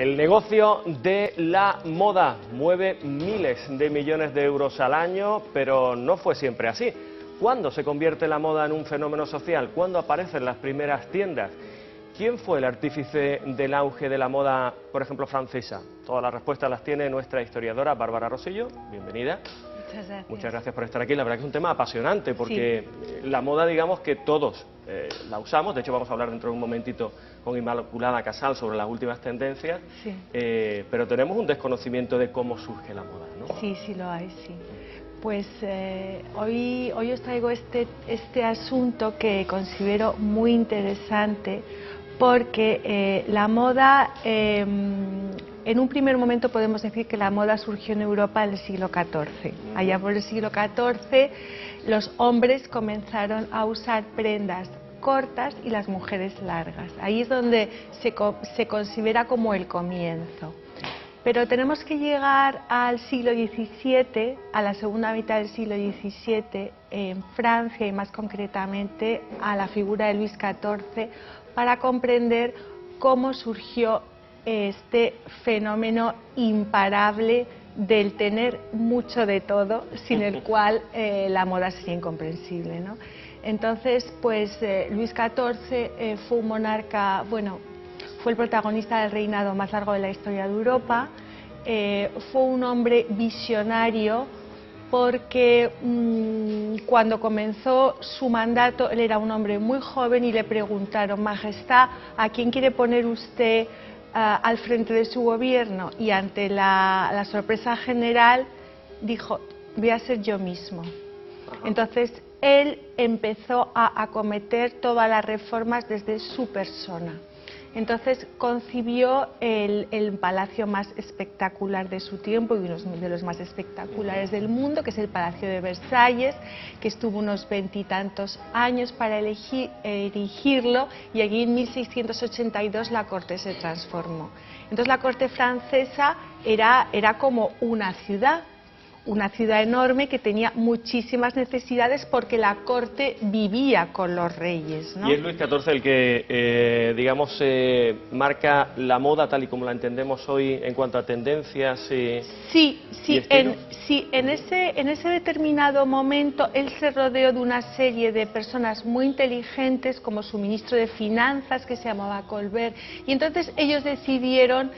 El negocio de la moda mueve miles de millones de euros al año, pero no fue siempre así. ¿Cuándo se convierte la moda en un fenómeno social? ¿Cuándo aparecen las primeras tiendas? ¿Quién fue el artífice del auge de la moda, por ejemplo, francesa? Todas las respuestas las tiene nuestra historiadora Bárbara Rosillo. Bienvenida. Muchas gracias. Muchas gracias por estar aquí. La verdad que es un tema apasionante porque la moda, digamos que todos la usamos. De hecho, vamos a hablar dentro de un momentito con Inmaculada Casal sobre las últimas tendencias. Sí. Pero tenemos un desconocimiento de cómo surge la moda, ¿no? Sí, sí lo hay, sí. Pues hoy os traigo este asunto que considero muy interesante porque la moda, en un primer momento podemos decir que la moda surgió en Europa en el siglo XIV. Allá por el siglo XIV los hombres comenzaron a usar prendas cortas y las mujeres largas. Ahí es donde se considera como el comienzo. Pero tenemos que llegar al siglo XVII, a la segunda mitad del siglo XVII, en Francia y más concretamente a la figura de Luis XIV, para comprender cómo surgió este fenómeno imparable del tener mucho de todo, sin el cual la moda sería incomprensible, ¿no? Entonces, pues Luis XIV fue un monarca, bueno, fue el protagonista del reinado más largo de la historia de Europa. Fue un hombre visionario porque cuando comenzó su mandato él era un hombre muy joven y le preguntaron: Majestad, ¿a quién quiere poner usted al frente de su gobierno? Y ante la sorpresa general dijo: voy a ser yo mismo. Entonces él empezó a acometer todas las reformas desde su persona. Entonces concibió el palacio más espectacular de su tiempo y uno de los más espectaculares del mundo, que es el Palacio de Versalles, que estuvo unos 20 y tantos años para erigirlo, y allí en 1682 la corte se transformó. Entonces la corte francesa era como una ciudad enorme que tenía muchísimas necesidades porque la corte vivía con los reyes, ¿no? Y es Luis XIV el que, digamos, marca la moda tal y como la entendemos hoy en cuanto a tendencias Sí, y en ese determinado momento él se rodeó de una serie de personas muy inteligentes, como su ministro de Finanzas, que se llamaba Colbert, y entonces ellos decidieron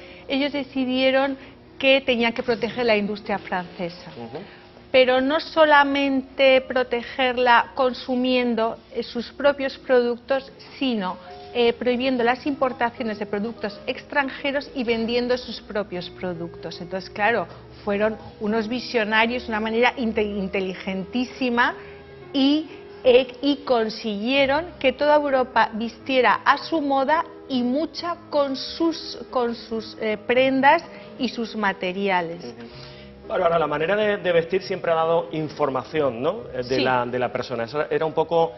que tenían que proteger la industria francesa. Pero no solamente protegerla consumiendo sus propios productos, sino prohibiendo las importaciones de productos extranjeros y vendiendo sus propios productos. Entonces, claro, fueron unos visionarios, una manera inteligentísima, y consiguieron que toda Europa vistiera a su moda y mucha con sus prendas y sus materiales. Ahora, la manera de vestir siempre ha dado información, ¿no? De la persona. Eso era un poco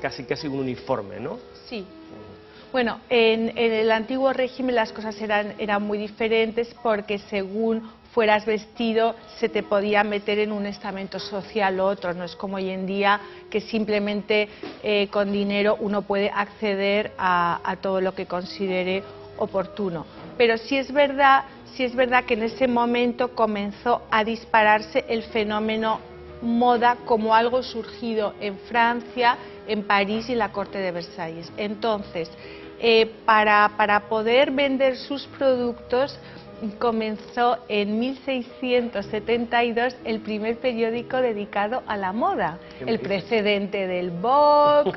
casi un uniforme, ¿no? Sí. Bueno, en el antiguo régimen las cosas eran muy diferentes porque según fueras vestido se te podía meter en un estamento social u otro. No es como hoy en día que simplemente con dinero uno puede acceder a todo lo que considere oportuno. Pero sí es verdad que en ese momento comenzó a dispararse el fenómeno moda como algo surgido en Francia, en París y en la corte de Versalles. Entonces, para poder vender sus productos, comenzó en 1672 el primer periódico dedicado a la moda, el precedente del Vogue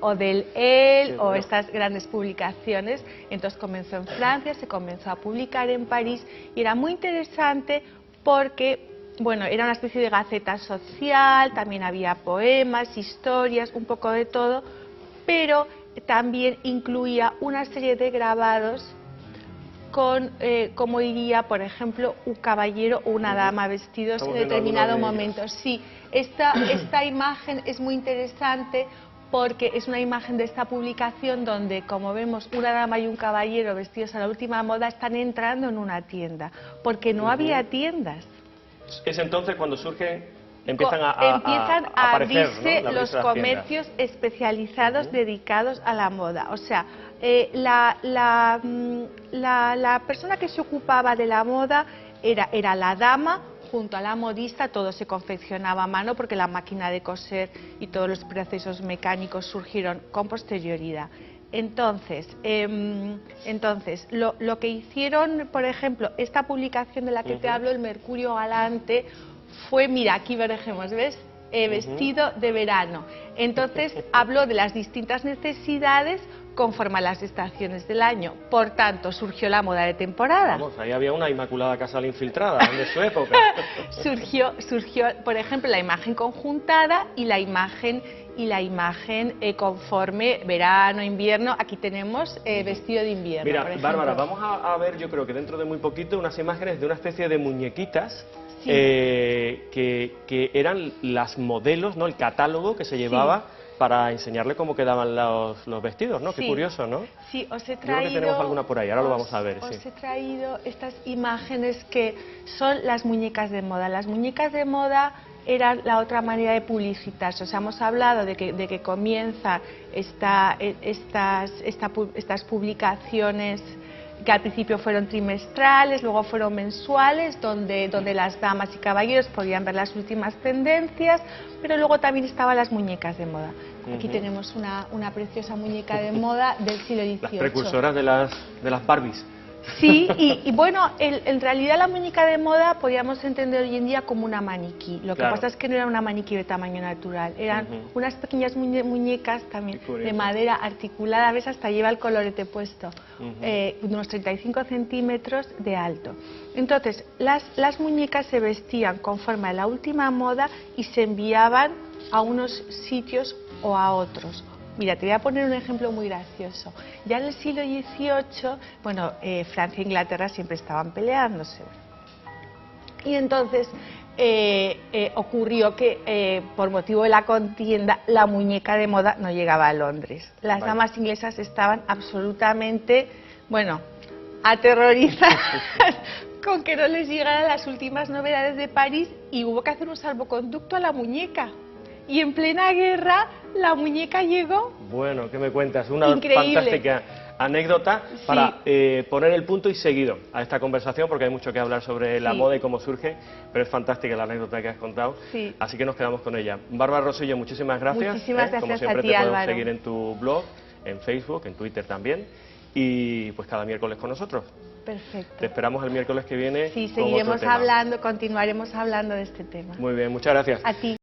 o del Elle o estas grandes publicaciones. Entonces comenzó en Francia, se comenzó a publicar en París y era muy interesante porque, bueno, era una especie de gaceta social, también había poemas, historias, un poco de todo, pero también incluía una serie de grabados con cómo iría, por ejemplo, un caballero o una dama vestidos en determinado momento. Sí, esta imagen es muy interesante porque es una imagen de esta publicación donde, como vemos, una dama y un caballero vestidos a la última moda están entrando en una tienda, porque no había tiendas. Es entonces cuando surgen empiezan a aparecer, abrirse ¿no? los comercios especializados dedicados a la moda. O sea, la persona que se ocupaba de la moda era la dama junto a la modista. Todo se confeccionaba a mano porque la máquina de coser y todos los procesos mecánicos surgieron con posterioridad. Entonces, lo que hicieron, por ejemplo, esta publicación de la que te hablo, el Mercurio Galante, fue, mira, aquí veremos, ¿ves? Vestido de verano. Entonces, habló de las distintas necesidades conforme a las estaciones del año. Por tanto, surgió la moda de temporada. Vamos, ahí había una Inmaculada Casal infiltrada, de su época. surgió, por ejemplo, la imagen conjuntada y la imagen conforme verano, invierno. Aquí tenemos vestido de invierno. Mira, por Bárbara, vamos a ver, yo creo que dentro de muy poquito, unas imágenes de una especie de muñequitas. Sí. Que eran las modelos, ¿no? El catálogo que se llevaba para enseñarle cómo quedaban los vestidos, ¿no? Sí. Qué curioso, ¿no? Sí, os he traído... Yo creo que tenemos alguna por ahí, ahora lo vamos a ver. Os he traído estas imágenes que son las muñecas de moda. Las muñecas de moda eran la otra manera de publicitarse. O sea, hemos hablado de que comienzan estas publicaciones que al principio fueron trimestrales, luego fueron mensuales, donde las damas y caballeros podían ver las últimas tendencias, pero luego también estaban las muñecas de moda. Aquí tenemos una preciosa muñeca de moda del siglo XVIII. Las precursoras de las Barbies. Sí, y bueno, en realidad la muñeca de moda podríamos entender hoy en día como una maniquí. Lo que pasa es que no era una maniquí de tamaño natural, eran unas pequeñas muñecas también de madera articulada, a veces hasta lleva el colorete puesto, unos 35 centímetros de alto. Entonces, las muñecas se vestían conforme a la última moda y se enviaban a unos sitios o a otros. Mira, te voy a poner un ejemplo muy gracioso. Ya en el siglo XVIII, bueno, Francia e Inglaterra siempre estaban peleándose. Y entonces ocurrió que, por motivo de la contienda, la muñeca de moda no llegaba a Londres. Las damas inglesas estaban absolutamente, bueno, aterrorizadas con que no les llegaran las últimas novedades de París y hubo que hacer un salvoconducto a la muñeca. Y en plena guerra la muñeca llegó. Bueno, ¿qué me cuentas? Una fantástica anécdota para poner el punto y seguido a esta conversación, porque hay mucho que hablar sobre la moda y cómo surge, pero es fantástica la anécdota que has contado, así que nos quedamos con ella. Bárbara Rosillo, muchísimas gracias. Muchísimas gracias como siempre a ti, te podemos Álvaro. seguir en tu blog, en Facebook, en Twitter también, y pues cada miércoles con nosotros. Perfecto. Te esperamos el miércoles que viene. Sí, seguiremos hablando, continuaremos hablando de este tema. Muy bien, muchas gracias. A ti.